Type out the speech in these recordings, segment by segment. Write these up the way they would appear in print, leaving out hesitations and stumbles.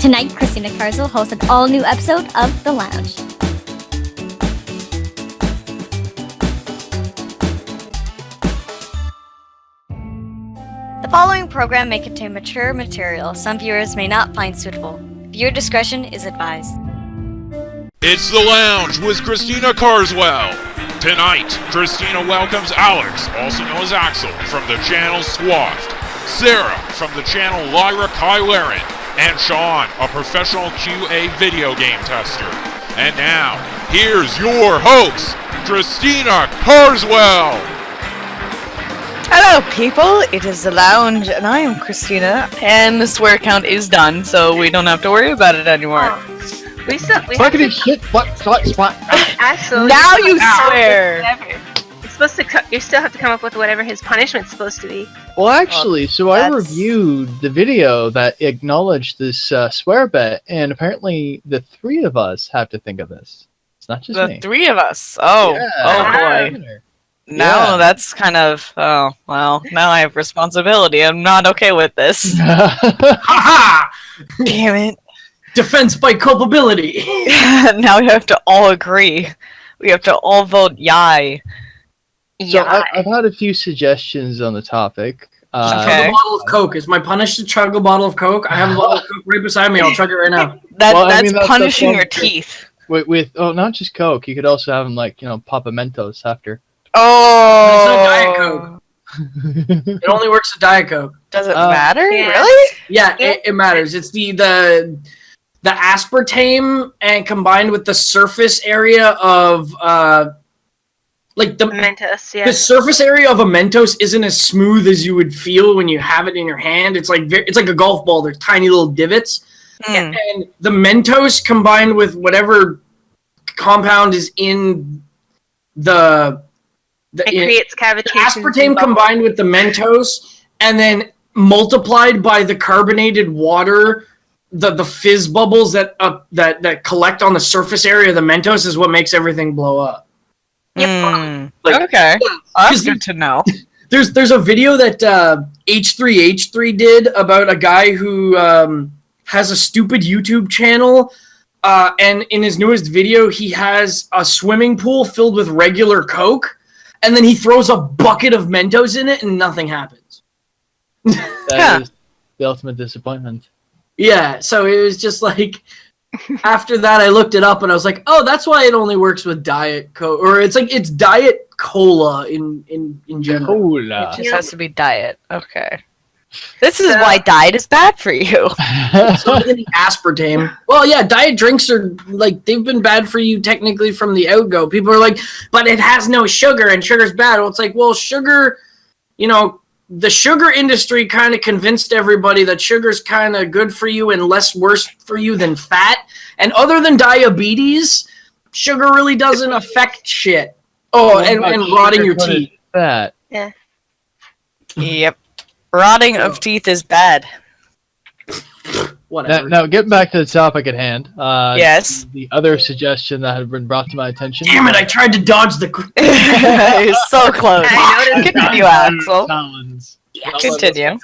Tonight, Christina Carswell hosts an all-new episode of The Lounge. The following program may contain mature material some viewers may not find suitable. Viewer discretion is advised. It's The Lounge with Christina Carswell. Tonight, Christina welcomes Alex, also known as Axel, from the channel Swathed, Sarah from the channel Lyra Kylerin, and Sean, a professional QA video game tester. And now, here's your host, Christina Carswell. Hello people, it is The Lounge, and I am Christina, and the swear count is done, so we don't have to worry about it anymore. We Fucking shit, what? Absolutely. Now you swear! You're supposed to you still have to come up with whatever his punishment's supposed to be. Well, actually, so I reviewed the video that acknowledged this swear bet, and apparently the three of us have to think of this. It's not just me. The three of us? Oh, Yeah. oh boy. Now that's kind of, oh, well, now I have responsibility. I'm not okay with this. Ha Damn it. Defense by culpability. Now we have to all agree. We have to all vote yay. So I've had a few suggestions on the topic. Okay. Chug a bottle of Coke. Is my punish to chug a bottle of Coke? I have a bottle of Coke right beside me. I'll chug it right now. That's punishing your teeth. With not just Coke. You could also have them pop a Mentos after. Oh. It's not Diet Coke. It only works with Diet Coke. Does it matter? Yeah. Really? Yeah, it matters. It's the aspartame and combined with the surface area of Mentos, yeah. the surface area of a Mentos isn't as smooth as you would feel when you have it in your hand. It's like a golf ball. There's tiny little divots. Mm. And the Mentos combined with whatever compound is in It creates cavitation. aspartame combined with the Mentos and then multiplied by the carbonated water, the fizz bubbles that collect on the surface area of the Mentos is what makes everything blow up. Mm. Like, Okay. That's 'cause good to know. There's a video that H3H3 did about a guy who has a stupid YouTube channel, and in his newest video he has a swimming pool filled with regular Coke, and then he throws a bucket of Mentos in it and nothing happens. That is the ultimate disappointment. Yeah, so it was just like, after that I looked it up and I was like, oh, that's why it only works with Diet Coke, or it's Diet Cola in general. Cola. It just has to be diet. Okay. This is why diet is bad for you. So the aspartame. Well, yeah, diet drinks are they've been bad for you technically from the outgo. People are like, but it has no sugar and sugar's bad. Well, it's like, well, sugar, the sugar industry kind of convinced everybody that sugar's kind of good for you and less worse for you than fat. And other than diabetes, sugar really doesn't affect shit. Oh, and rotting your teeth. Fat. Yeah. Yep. Rotting of teeth is bad. Whatever. Now, getting back to the topic at hand. Yes. The other suggestion that had been brought to my attention. Damn it! I tried to dodge the. It's so close. I noticed Continue, Axel. Collins. Continue.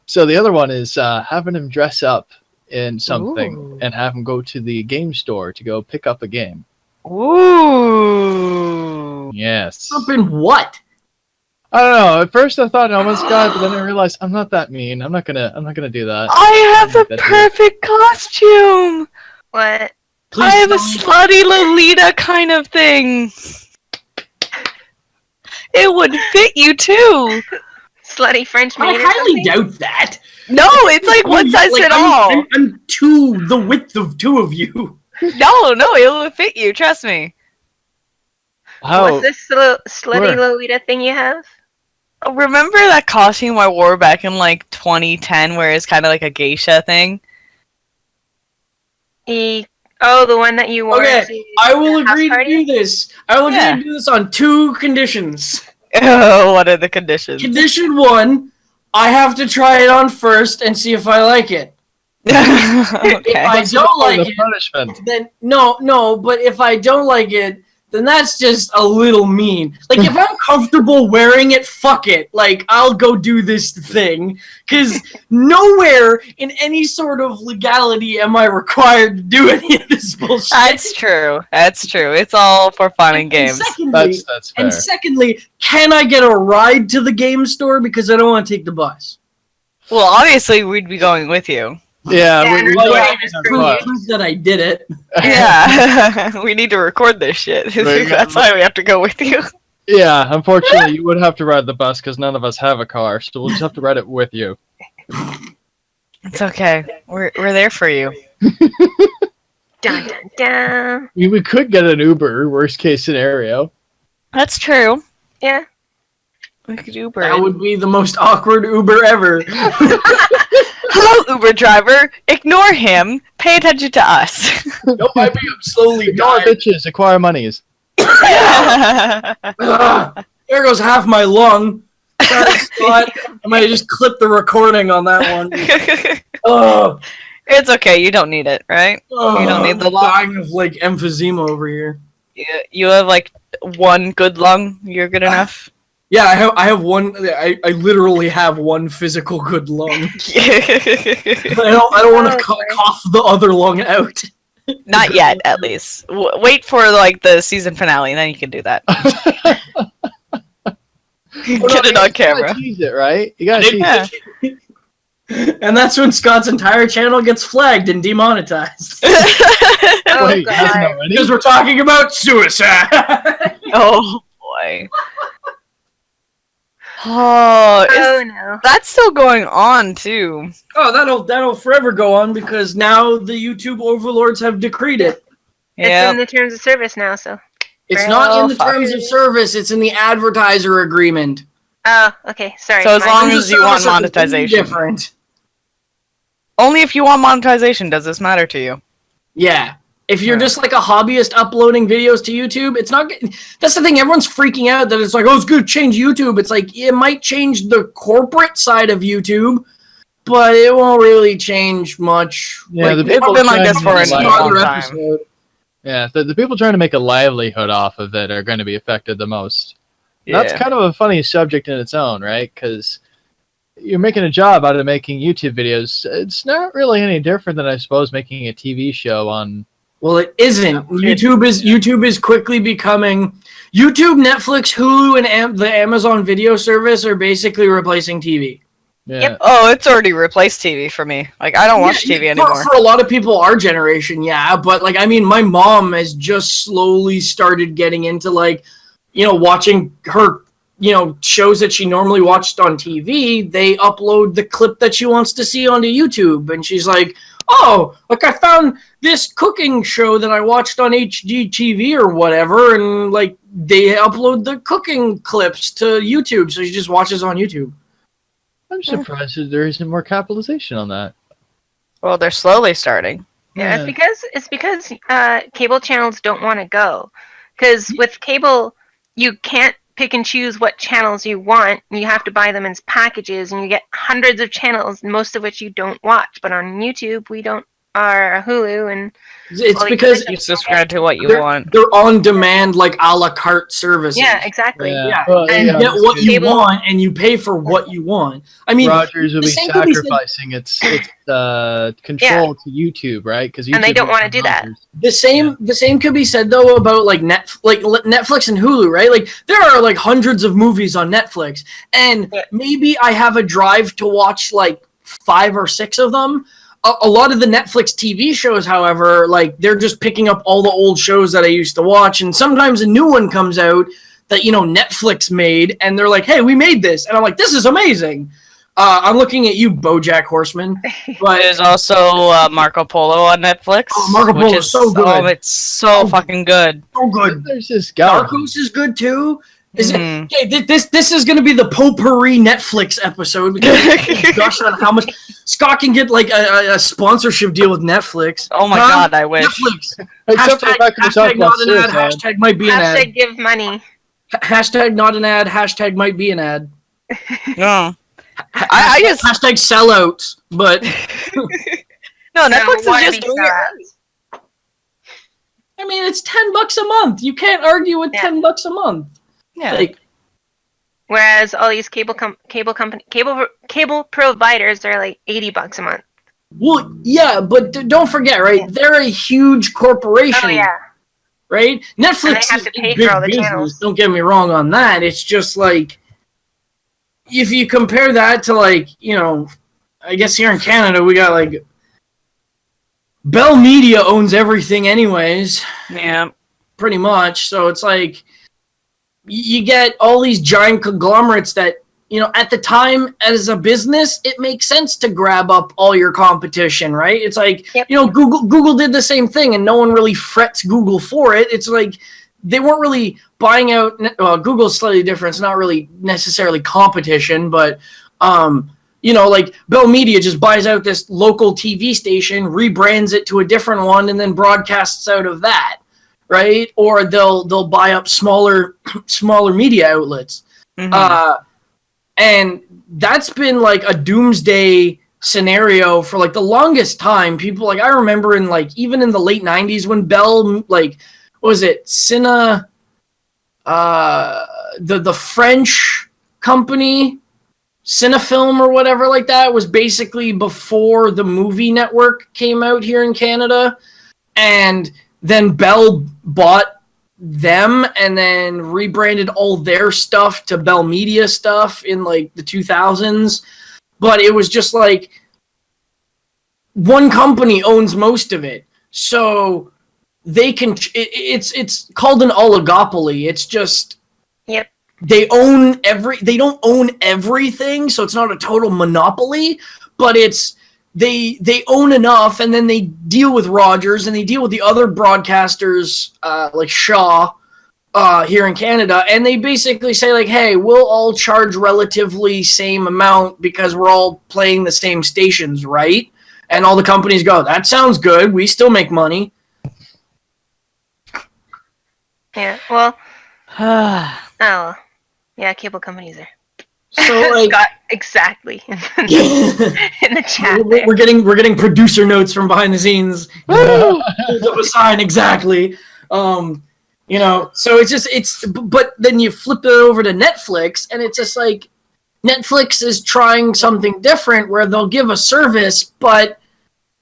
So the other one is having him dress up in something Ooh. and have him go to the game store to go pick up a game. Ooh. Yes. Up in what? I don't know. At first I thought no one's guy, but then I realized I'm not that mean. I'm not gonna do that. I have the That's perfect costume. What? Please I have a tell me. slutty Lolita kind of thing. It would fit you too. Slutty French maid. I or highly something? doubt that. No, it's like one size fit all. I'm the width of two of you. No, it will fit you. Trust me. How? What's this little slutty Where? Lolita thing you have? Remember that costume I wore back in 2010 where it's kind of like a geisha thing? The one that you wore. Okay, to I will the house agree to party? do this. I will agree Yeah. to do this on two conditions. What are the conditions? Condition one, I have to try it on first and see if I like it. If Okay. I don't like the it, punishment. then no. But if I don't like it, then that's just a little mean. Like, if I'm comfortable wearing it, fuck it. Like, I'll go do this thing. Because nowhere in any sort of legality am I required to do any of this bullshit. That's true. That's true. It's all for fun and games. That's fair. And secondly, can I get a ride to the game store? Because I don't want to take the bus. Well, obviously, we'd be going with you. Yeah, Yeah, we and don't recording have is enough free. time. Proof that I did it. Yeah. We need to record this shit. Right. That's why we have to go with you. Yeah, unfortunately, you would have to ride the bus because none of us have a car, so we'll just have to ride it with you. It's okay. We're there for you. Dun, dun, dun. I mean, we could get an Uber, worst case scenario. That's true. Yeah. We could Uber. That would be the most awkward Uber ever. Hello, Uber driver. Ignore him. Pay attention to us. Nope, I'm slowly Ignore dying. bitches, acquire monies. There goes half my lung. Sorry, Scott. I might have just clipped the recording on that one. Oh, It's okay. You don't need it, right? You don't need the I'm lung. dying of like emphysema over here. You have like one good lung. You're good enough. Yeah, I have one. I literally have one physical good lung. I don't want to cough the other lung out. Not yet, at least. Wait for like the season finale, then you can do that. Get it on You camera. gotta tease it, right? You gotta tease Yeah. it. And that's when Scott's entire channel gets flagged and demonetized. Oh, Wait, God. hasn't already? Because we're talking about suicide. Oh boy. Oh, Oh no. that's still going on too. Oh, that'll forever go on because now the YouTube overlords have decreed it. It's Yeah. in the terms of service now, so. It's Right. not in the fuck. terms of service, it's in the advertiser agreement. Oh, okay. Sorry. So as my- long Terms as of you want service are completely monetization. different. Only if you want monetization does this matter to you. Yeah. If you're Yeah. just like a hobbyist uploading videos to YouTube, it's not. That's the thing. Everyone's freaking out that it's like, oh, it's going to change YouTube. It's like it might change the corporate side of YouTube, but it won't really change much. Yeah, the It's people been like trying this to for make a a long livelihood- time. episode. Yeah, the people trying to make a livelihood off of it are going to be affected the most. That's Yeah. kind of a funny subject in its own, right? Because you're making a job out of making YouTube videos. It's not really any different than, I suppose, making a TV show on. Well, it isn't. YouTube is quickly becoming YouTube, Netflix, Hulu, and the Amazon Video Service are basically replacing TV. Yeah. Yep. Oh, it's already replaced TV for me. Like I don't watch TV anymore. For a lot of people our generation, yeah, but like I mean my mom has just slowly started getting into like, watching her, shows that she normally watched on TV, they upload the clip that she wants to see onto YouTube and she's like, "Oh, like I found this cooking show that I watched on HGTV or whatever," and like they upload the cooking clips to YouTube, so she just watches on YouTube. I'm surprised that there isn't more capitalization on that. Well, they're slowly starting. Yeah, it's because cable channels don't want to go. Because with cable, you can't pick and choose what channels you want. You have to buy them in packages, and you get hundreds of channels, most of which you don't watch. But on YouTube, we don't. Or Hulu, and It's Well, because You subscribe to what you want. they're on demand, like a la carte services. yeah, exactly. Yeah, Well, and yeah, you get what you cable- want, and you pay for what you want. I mean, Rogers will the be same could be said- sacrificing its control to YouTube, right? Because And they don't wanna do that. the same could be said though about like Netflix and Hulu, right? Like there are like hundreds of movies on Netflix, and maybe I have a drive to watch like 5 or 6 of them. A lot of the Netflix TV shows, however, like they're just picking up all the old shows that I used to watch, and sometimes a new one comes out that Netflix made, and they're like, "Hey, we made this," and I'm like, "This is amazing." I'm looking at you, BoJack Horseman, but There's also Marco Polo on Netflix. Oh, Marco which Polo is so good. Oh, it's so fucking good. so good. There's this guy. Narcos is good too. Mhm. Okay, this is going to be the potpourri Netflix episode because gosh on how much Scott can get like a sponsorship deal with Netflix. Oh my Huh? god, I wish. Netflix. Except for the fact that we talked Hashtag about not an ad. suicide. Hashtag might be an ad. Hashtag give money. Hashtag not an ad. Hashtag might be an ad. No. I just Hashtag sellouts. But no. Netflix is wanna just be doing sad. it. I mean, it's $10 a month. You can't argue with $10 a month. Yeah. Like, Whereas all these cable providers are like $80 a month. well, yeah, but don't forget, right? They're a huge corporation. Oh yeah. Right? Netflix And they have is to a pay big for all the business. channels. Don't get me wrong on that. It's just like, if you compare that to like, you know, I guess here in Canada we got like Bell Media owns everything anyways, Yeah. pretty much. So it's like you get all these giant conglomerates that, you know, at the time as a business, it makes sense to grab up all your competition, right? It's like, you know, Google did the same thing and no one really frets Google for it. It's like they weren't really buying out, well, Google's slightly different. It's not really necessarily competition, but, you know, like Bell Media just buys out this local TV station, rebrands it to a different one, and then broadcasts out of that, right? Or they'll buy up smaller media outlets. And that's been like a doomsday scenario for like the longest time. People like, I remember in like even in the late 90s when Bell, like, what was it, the French company, Cinefilm or whatever like that, was basically before the movie network came out here in Canada. And then Bell bought them and then rebranded all their stuff to Bell Media stuff in like the 2000s. But it was just like one company owns most of it. So they can, it's called an oligopoly. It's just, they don't own everything. So it's not a total monopoly, but it's, they own enough, and then they deal with Rogers and they deal with the other broadcasters like Shaw here in Canada, and they basically say like, hey, we'll all charge relatively same amount because we're all playing the same stations, right? And all the companies go, that sounds good, we still make money. Yeah, well, oh, yeah, cable companies are. So like, Scott, exactly in the chat. we're getting producer notes from behind the scenes. Hold up a sign, exactly. You know, so but then you flip it over to Netflix, and it's just like Netflix is trying something different where they'll give a service, but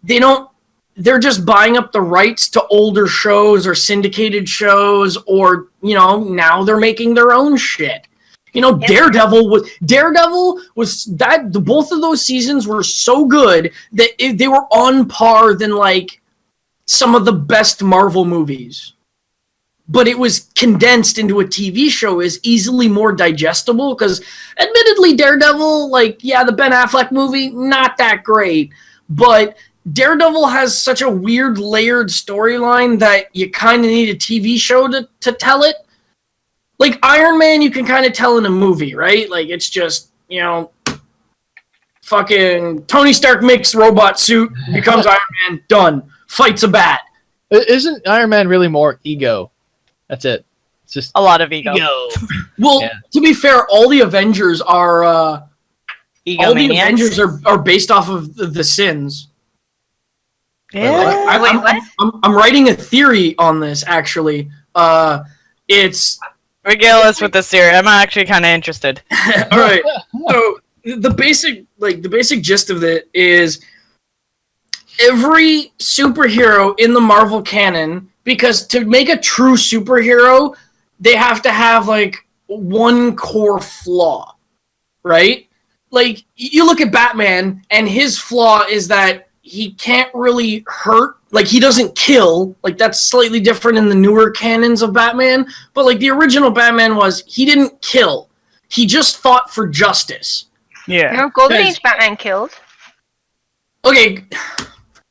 they're just buying up the rights to older shows or syndicated shows, or, you know, now they're making their own shit. You know, Daredevil was that both of those seasons were so good that they were on par than like some of the best Marvel movies. But it was condensed into a TV show, is easily more digestible, because admittedly Daredevil, like, yeah, the Ben Affleck movie, not that great, but Daredevil has such a weird layered storyline that you kind of need a TV show to tell it. Like Iron Man, you can kind of tell in a movie, right? Like, it's just, you know, fucking Tony Stark makes robot suit, becomes Iron Man, done. Fights a bat. Isn't Iron Man really more ego? That's it. It's just a lot of ego. Well, to be fair, all the Avengers are all the Avengers are based off of the Sins. Yeah. Wait, what? I'm writing a theory on this, actually. It's regale us with this theory. I'm actually kind of interested. all right. So the basic gist of it is every superhero in the Marvel canon, because to make a true superhero, they have to have like one core flaw, right? Like, you look at Batman, and his flaw is that he can't really hurt. Like, he doesn't kill. Like, that's slightly different in the newer canons of Batman. But, like, the original Batman he didn't kill. He just fought for justice. Yeah. No, Golden Age Batman killed. Okay.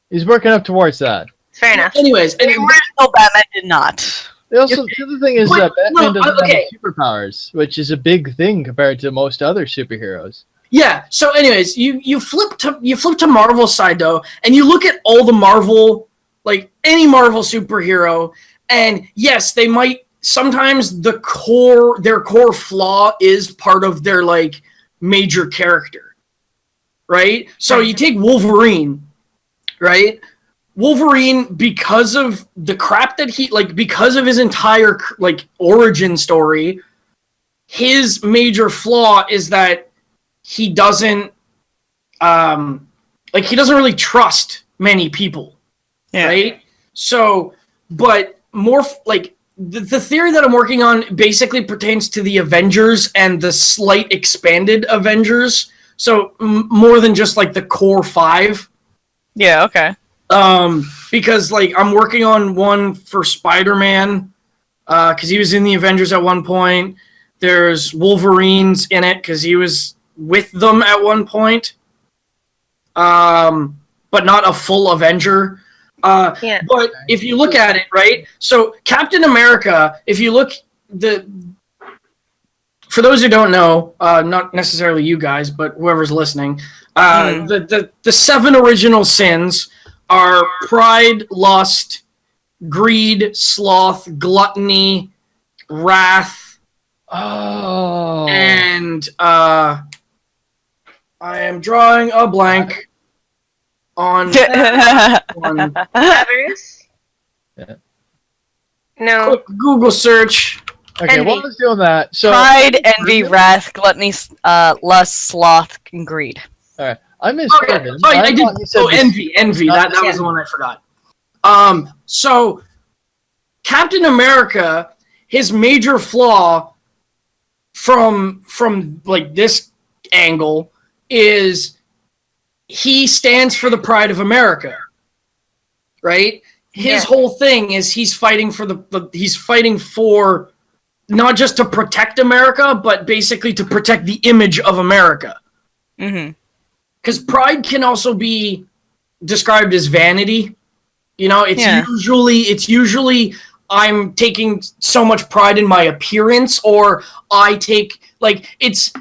He's working up towards that. Fair enough. Anyways. The original Batman did not. Also, the other thing is that Batman doesn't okay. have superpowers, which is a big thing compared to most other superheroes. Yeah. So, anyways, you flip to Marvel's side though, and you look at all the Marvel, like any Marvel superhero, and yes, they might sometimes their core flaw is part of their like major character, right? So you take Wolverine, right? Wolverine, because of the crap that because of his entire origin story, his major flaw is that he doesn't he doesn't really trust many people, right? So, but more the theory that I'm working on basically pertains to the Avengers and the slight expanded Avengers. So more than just the core 5. Yeah. Okay. Because I'm working on one for Spider-Man, because he was in the Avengers at one point. There's Wolverine's in it because he was with them at one point. But not a full Avenger. But if you look at it, right? So Captain America, if you look for those who don't know, not necessarily you guys, but whoever's listening, the 7 original sins are pride, lust, greed, sloth, gluttony, wrath, and I am drawing a blank on that one. Avarice? Yeah. No. Quick Google search. Okay, Envy. while I was doing that, so Pride, envy, wrath, gluttony, lust, sloth, and greed. all right, I misread Okay, him. so I did. thought you said Oh, this- envy. That was the one I forgot. So Captain America, his major flaw from this angle is he stands for the pride of America, right? His whole thing is he's fighting for not just to protect America, but basically to protect the image of America. Mm-hmm. Because pride can also be described as vanity. It's usually I'm taking so much pride in my appearance, or I take it's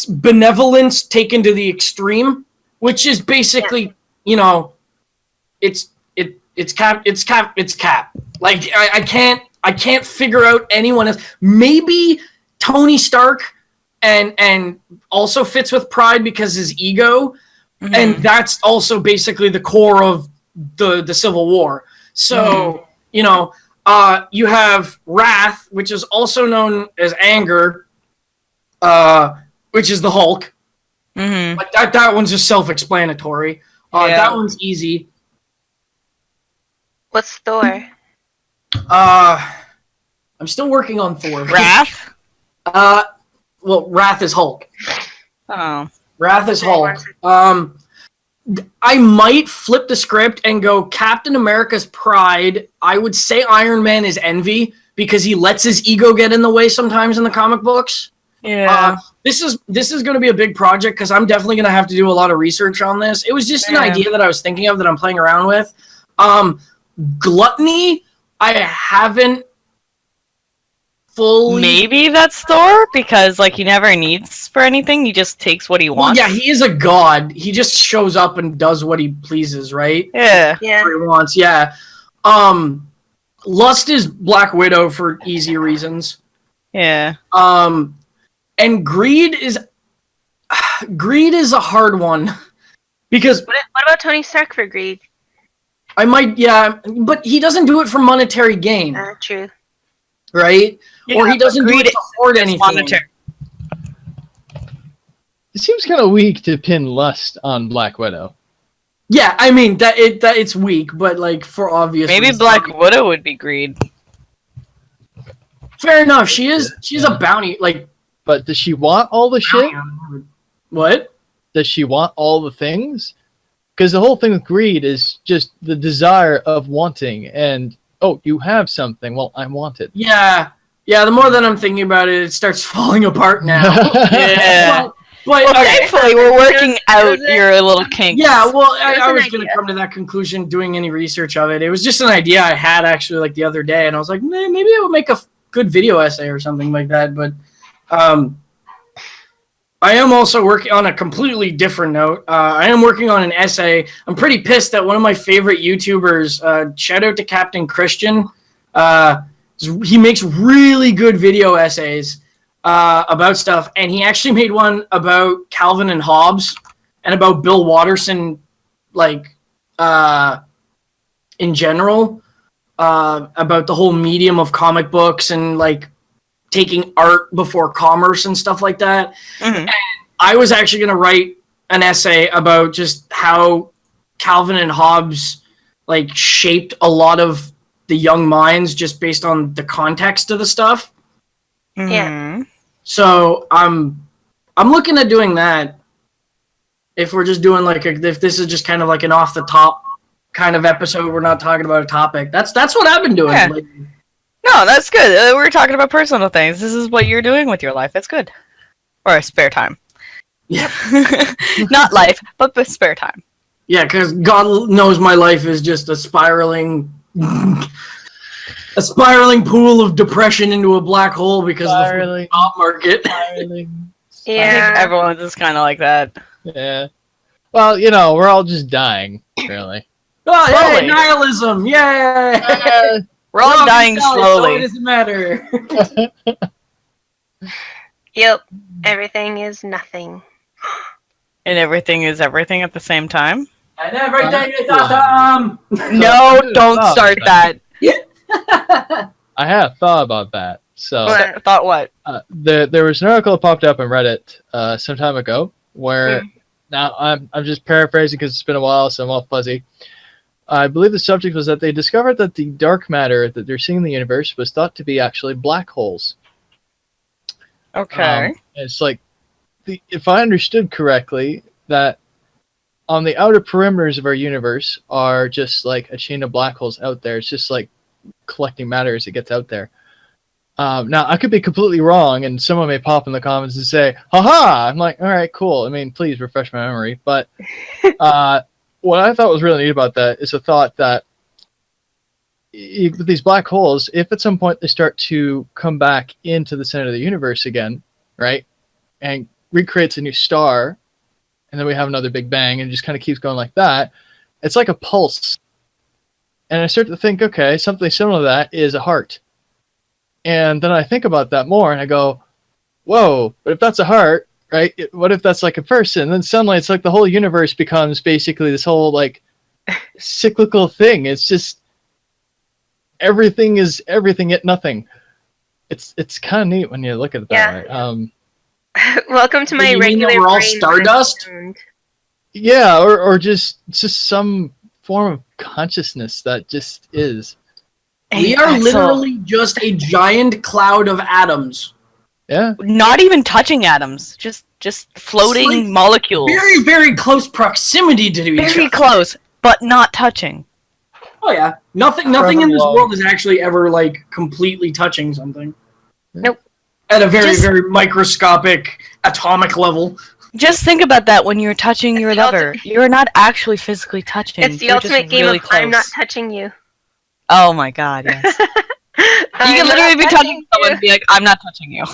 benevolence taken to the extreme, which is basically it's cap. Like I can't figure out anyone else. Maybe Tony Stark and also fits with pride because his ego, and that's also basically the core of the Civil War. So you have wrath, which is also known as anger, which is the Hulk. Mm-hmm. Like that one's just self-explanatory. That one's easy. What's Thor? I'm still working on Thor. Wrath? Well, Wrath is Hulk. Oh. Wrath is Hulk. I might flip the script and go Captain America's pride. I would say Iron Man is envy because he lets his ego get in the way sometimes in the comic books. Yeah. This is going to be a big project because I'm definitely going to have to do a lot of research on this. It was just an idea that I was thinking of that I'm playing around with. Gluttony, I haven't fully... Maybe that's Thor, because he never needs for anything. He just takes what he wants. Well, yeah, he is a god. He just shows up and does what he pleases, right? Yeah. Yeah. What he wants, yeah. Lust is Black Widow for easy reasons. Yeah. And greed is a hard one because What about Tony Stark for greed? I might, but he doesn't do it for monetary gain, True. right? Or Yeah, he doesn't do greed it to hoard is anything. monetary. It seems kind of weak to pin lust on Black Widow. Yeah, I mean that it's weak, but for obvious Maybe reasons. Black Widow would be greed. Fair enough. She's a bounty. But does she want all the shit? What? Does she want all the things? Because the whole thing with greed is just the desire of wanting, and you have something. Well, I want it. Yeah. The more that I'm thinking about it, it starts falling apart now. Yeah. But Thankfully, we're working out your little kinks. yeah, well, I an was going to idea. come to that conclusion doing any research of it. It was just an idea I had actually the other day, and I was like, maybe I would make a good video essay or something like that. But I am also working on a completely different note. I am working on an essay. I'm pretty pissed that one of my favorite YouTubers, shout out to Captain Christian, he makes really good video essays about stuff, and he actually made one about Calvin and Hobbes and about Bill Watterson, in general, about the whole medium of comic books and like taking art before commerce and stuff like that. Mhm. And I was actually going to write an essay about just how Calvin and Hobbes like shaped a lot of the young minds just based on the context of the stuff. Mhm. So I'm looking at doing that. If we're just doing like if this is just kind of like an off the top kind of episode, we're not talking about a topic. That's what I've been doing. Yeah. Like, No, that's good. We're talking about personal things. This is what you're doing with your life. That's good. Or spare time. yeah, Not life, but spare time. yeah, because God knows my life is just a spiraling pool of depression into a black hole because of the Spiraling. stock market. Spiraling. I think Yeah. everyone's just kind of like that. Yeah. Well, you know, we're all just dying, really. Oh, hey, Slowly. nihilism! Yay! We're all dying So it slowly. doesn't matter. Yep. Everything is nothing. And everything is everything at the same time. And everything is awesome. No, don't start that. I have thought about that. So What? Thought what? there was an article that popped up on Reddit some time ago where now I'm just paraphrasing because it's been a while, so I'm all fuzzy. I believe the subject was that they discovered that the dark matter that they're seeing in the universe was thought to be actually black holes. Okay. It's like, if I understood correctly, that on the outer perimeters of our universe are just like a chain of black holes out there. It's just like collecting matter as it gets out there. Now, I could be completely wrong, and someone may pop in the comments and say, haha! I'm like, all right, cool. I mean, please refresh my memory. But what I thought was really neat about that is the thought that with these black holes, if at some point they start to come back into the center of the universe again, right, and recreates a new star, and then we have another big bang, and it just kind of keeps going like that, it's like a pulse. And I start to think, okay, something similar to that is a heart. And then I think about that more, and I go, whoa, but if that's a heart, right, what if that's like a person? And then suddenly it's like the whole universe becomes basically this whole like cyclical thing. It's just everything is everything yet nothing. It's kind of neat when you look at it that way. Welcome to my You mean that regular we're all brain stardust? mind. Yeah, or just some form of consciousness that just is. We Hey, are Axel, literally just a giant cloud of atoms. Yeah. not even touching atoms, just floating It's like molecules. Very, very close proximity to each Very other. close, but not touching. Oh yeah, nothing in this world is actually ever like completely touching something. Nope. At a very, Just- very microscopic atomic level. Just think about that when you're touching your the lover. You're not actually physically touching. It's the You're just ultimate game really of I'm not close. touching you. Oh my god, yes. You I'm can not literally be touching you. someone and be like, I'm not touching you.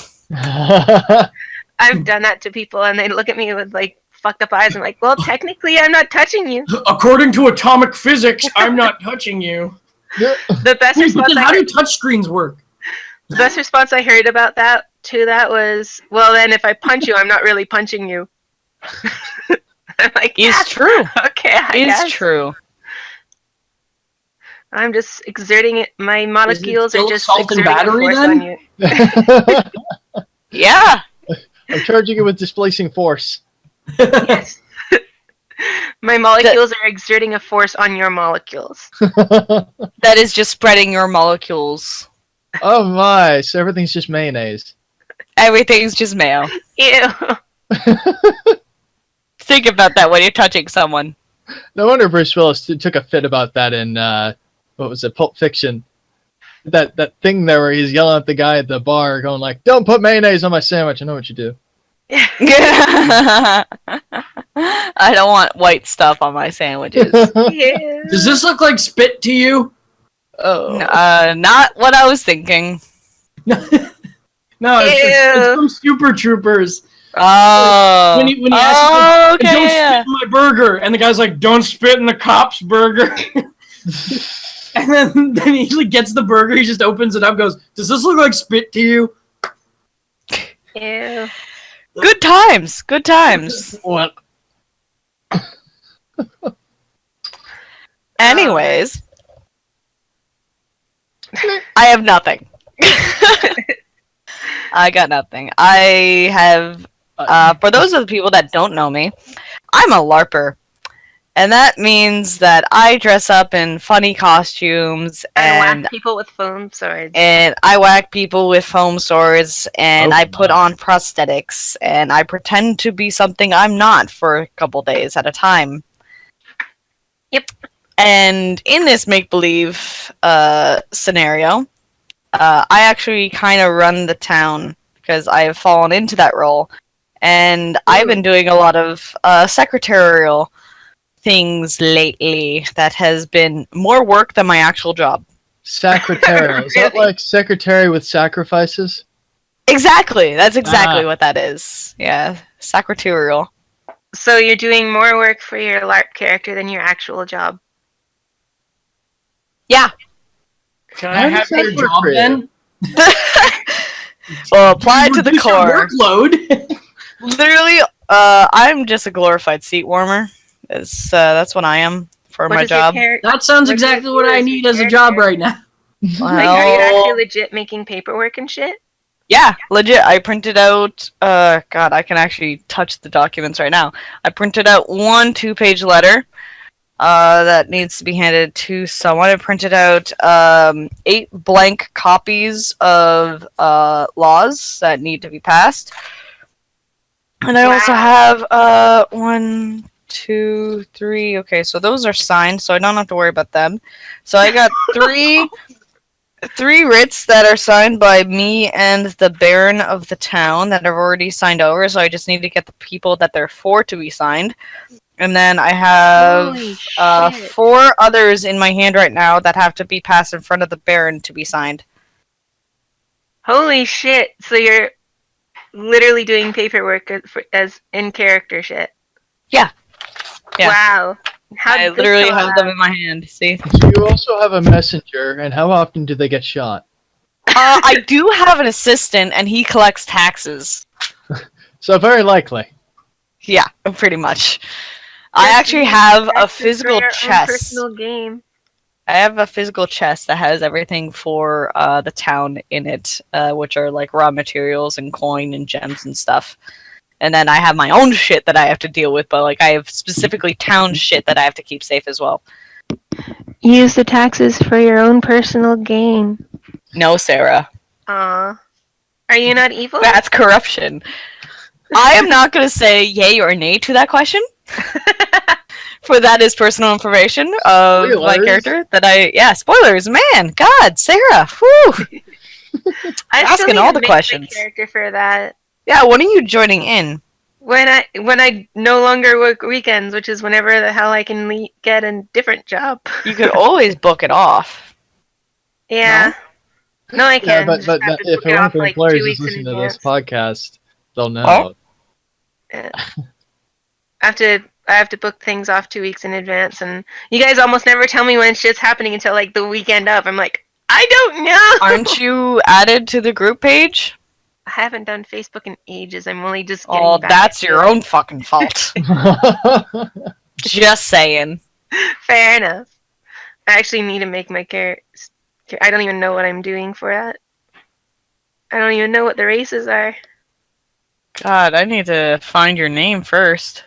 I've done that to people and they look at me with like fucked up eyes and like, well, technically I'm not touching you. According to atomic physics, I'm not touching you. The best response How do touchscreens work? the best response I heard about that was, well, then if I punch you, I'm not really punching you. I'm like, It's yeah, true. okay, I It's guess. true. I'm just exerting it. My molecules are still just salt and exerting a battery, force then? on you. Yeah. I'm charging it with displacing force. Yes. My molecules are exerting a force on your molecules. That is just spreading your molecules. Oh my, so everything's just mayonnaise. Everything's just mayo. Ew. Think about that when you're touching someone. No wonder Bruce Willis took a fit about that in, what was it, Pulp Fiction. That thing there where he's yelling at the guy at the bar going like, don't put mayonnaise on my sandwich, I know what you do. I don't want white stuff on my sandwiches. Ew. Does this look like spit to you? Oh. Not what I was thinking. No, it's from Super Troopers. Oh. When he asks, okay. don't Yeah. spit in my burger. And the guy's like, don't spit in the cop's burger. And then he like, gets the burger, he just opens it up, goes, does this look like spit to you? Ew. Good times. Good times. What? Anyways, I have nothing. I got nothing. I have, for those of the people that don't know me, I'm a LARPer. And that means that I dress up in funny costumes And whack people with foam swords. and I whack people with foam swords and Oh I put my. on prosthetics and I pretend to be something I'm not for a couple days at a time. Yep. And in this make-believe scenario, I actually kind of run the town because I have fallen into that role. And I've been doing a lot of secretarial things lately that has been more work than my actual job. Secretary. Is that Really? like secretary with sacrifices? Exactly. That's exactly what that is. Yeah. Secretarial. So you're doing more work for your LARP character than your actual job. Yeah. Can How I does have that your work job for you? then? Well, apply to the Reduce your core. workload. Literally, I'm just a glorified seat warmer. That's what I am for What my is your job. character? That sounds What do you exactly do what I as need your as a job character? right now. Like, are you Well, actually legit making paperwork and shit? yeah, legit. I printed out. God, I can actually touch the documents right now. I printed out one 2-page letter. That needs to be handed to someone. I printed out 8 blank copies of laws that need to be passed. And I also have 1, 2, 3. Okay, so those are signed, so I don't have to worry about them. So I got 3 writs that are signed by me and the Baron of the town that have already signed over. So I just need to get the people that they're for to be signed. And then I have Holy shit. 4 others in my hand right now that have to be passed in front of the Baron to be signed. Holy shit. So you're literally doing paperwork as in character shit. Yeah. Yeah. Wow. How I did this literally come have about? them in my hand. See? Do you also have a messenger, and how often do they get shot? I do have an assistant, and he collects taxes. So very likely. Yeah, pretty much. I Just actually use have a taxes for physical your own chest. personal game. I have a physical chest that has everything for the town in it, which are like raw materials and coin and gems and stuff. And then I have my own shit that I have to deal with, but like I have specifically town shit that I have to keep safe as well. Use the taxes for your own personal gain. No, Sarah. Aw. Are you not evil? That's corruption. I am not going to say yay or nay to that question. For that is personal information of my Spoilers. character that spoilers, man, God, Sarah, whew. I still Asking need all to the make questions. my character for that. Yeah, when are you joining in? When I no longer work weekends, which is whenever the hell I can get a different job. You could always book it off. Yeah. No, I Yeah, can. but Just have to if book it it weren't off for like employers 2 who's weeks in listening to this advance. podcast, they'll know. Oh. Yeah. I have to book things off 2 weeks in advance, and you guys almost never tell me when shit's happening until like the weekend of. I'm like, I don't know. Aren't you added to the group page? I haven't done Facebook in ages. I'm only just getting Oh, back that's into your it. own fucking fault. Just saying. Fair enough. I actually need to make my character. I don't even know what I'm doing for that. I don't even know what the races are. God, I need to find your name first.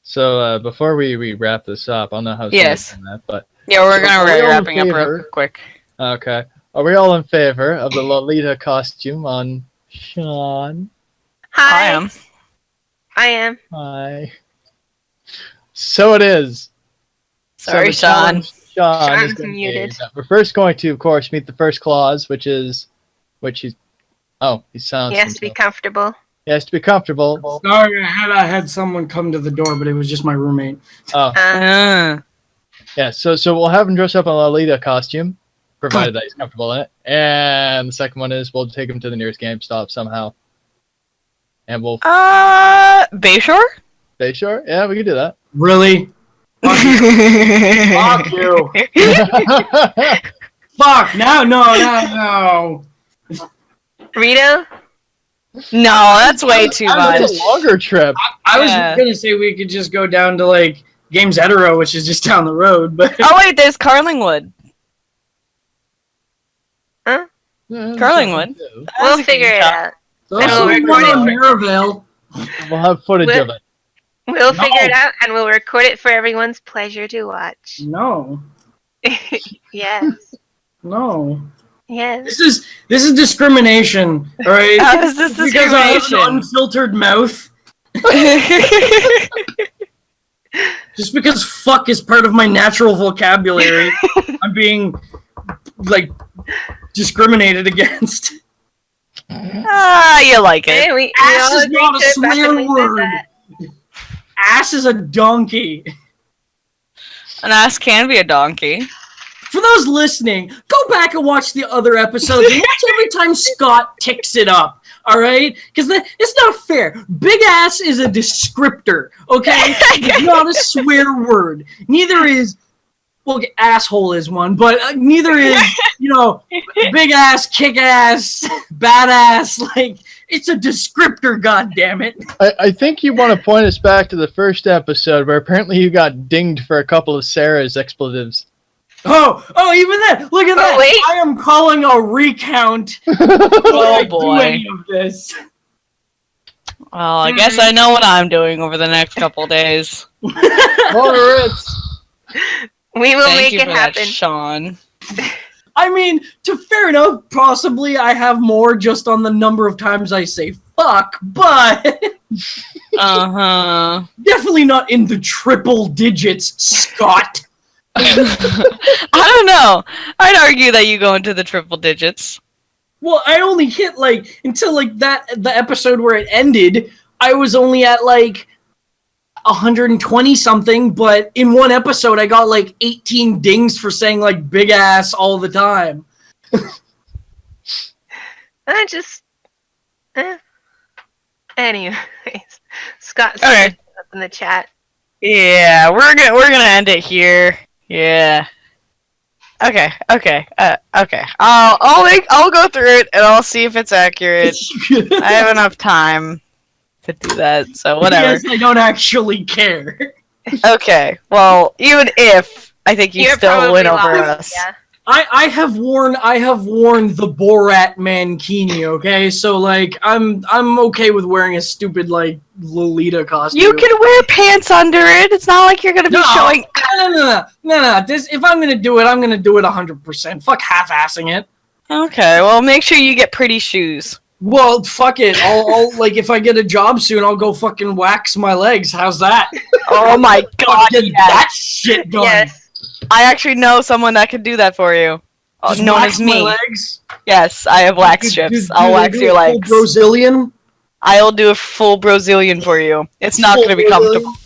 So before we wrap this up, I don't know how soon Yes. we've done that, but Yeah, we're So gonna are we be all in wrapping up favor? real quick. okay. Are we all in favor of the Lolita costume on Sean? Hi. I am. I am. Hi. So it is. Sorry, the Sean. challenge, Sean is Sean's gonna be muted. that we're first going to, of course, meet the first clause, which he's. Oh, he sounds. He has to be comfortable. He has to be comfortable. Sorry, I had someone come to the door, but it was just my roommate. Oh, yeah. So we'll have him dress up in a Lolita costume, provided that he's comfortable in it. And the second one is we'll take him to the nearest GameStop somehow, and we'll. Bayshore? They sure? Yeah, we can do that. Really? Fuck you. Fuck, no. Rito? No, that's way too much. That's a longer trip. I was Yeah. going to say we could just go down to, like, Games Etero, which is just down the road, but... Oh wait, there's Carlingwood. Carlingwood. We'll figure it out. Those And who we'll want record on it. Maryvale. We'll have footage of it. We'll figure it out, and we'll record it for everyone's pleasure to watch. No. Yes. No. Yes. This is discrimination, all right? How is this Because I have an discrimination? unfiltered mouth. Just because fuck is part of my natural vocabulary, I'm being, like, discriminated against. You like it. Hey, we Ass all is agreed not a to it back swear when we said word. that. Ass is a donkey. An ass can be a donkey. For those listening, go back and watch the other episodes and watch every time Scott ticks it up. All right, because it's not fair. Big ass is a descriptor. Okay, it's not a swear word. Neither is, well, asshole is one, but neither is, big ass, kick ass, badass. Like, it's a descriptor. God damn it. I think you want to point us back to the first episode where apparently you got dinged for a couple of Sarah's expletives. Oh, even that. Look at that. Wait. I am calling a recount. Oh Do boy. any of this. Well, I guess I know what I'm doing over the next couple days. Alright. We will Thank make you it for that, happen. Sean. I mean, fair enough, possibly I have more just on the number of times I say fuck, but Uh-huh. definitely not in the triple digits, Scott. I don't know. I'd argue that you go into the triple digits. Well, I only hit until the episode where it ended, I was only at 120 something, but in one episode I got 18 dings for saying big ass all the time. I just. Anyways, Scott's Okay. up in the chat. Yeah, we're gonna end it here. Yeah. Okay. I'll go through it and I'll see if it's accurate. I have enough time to do that, so whatever. Yes, I don't actually care. Okay. Well, even if I think you You're still probably win over lost, us. Yeah. I have worn the Borat mankini, okay? So I'm okay with wearing a stupid Lolita costume. You can wear pants under it. It's not like you're gonna be showing. No. If I'm gonna do it, I'm gonna do it 100%. Fuck half-assing it. Okay. Well, make sure you get pretty shoes. Well, fuck it. I'll if I get a job soon, I'll go fucking wax my legs. How's that? Oh my god! Get Yes. that shit done. Yes. I actually know someone that could do that for you. Just Known wax as my me. legs. Yes, I have wax strips. I'll wax your legs. Full Brazilian. I'll do a full Brazilian for you. It's not Full going to be Brazilian. comfortable.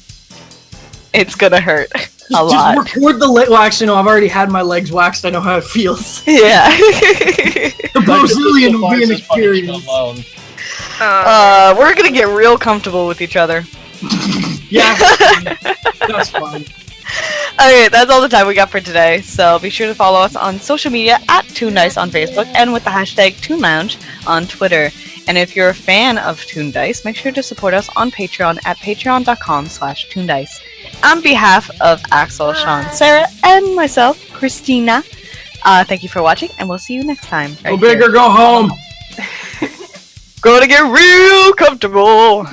It's going to hurt a lot. Just record the leg. Well, actually, no. I've already had my legs waxed. I know how it feels. Yeah. The Brazilian will be an experience. We're going to get real comfortable with each other. Yeah, that's fine. Okay, that's all the time we got for today. So be sure to follow us on social media at TOONDISE on Facebook and with the hashtag ToonLounge on Twitter. And if you're a fan of TOONDISE, make sure to support us on Patreon at patreon.com/ToonDice. On behalf of Axel, Sean, Sarah, and myself, Christina, thank you for watching, and we'll see you next time. Go big or go home. Gonna get real comfortable.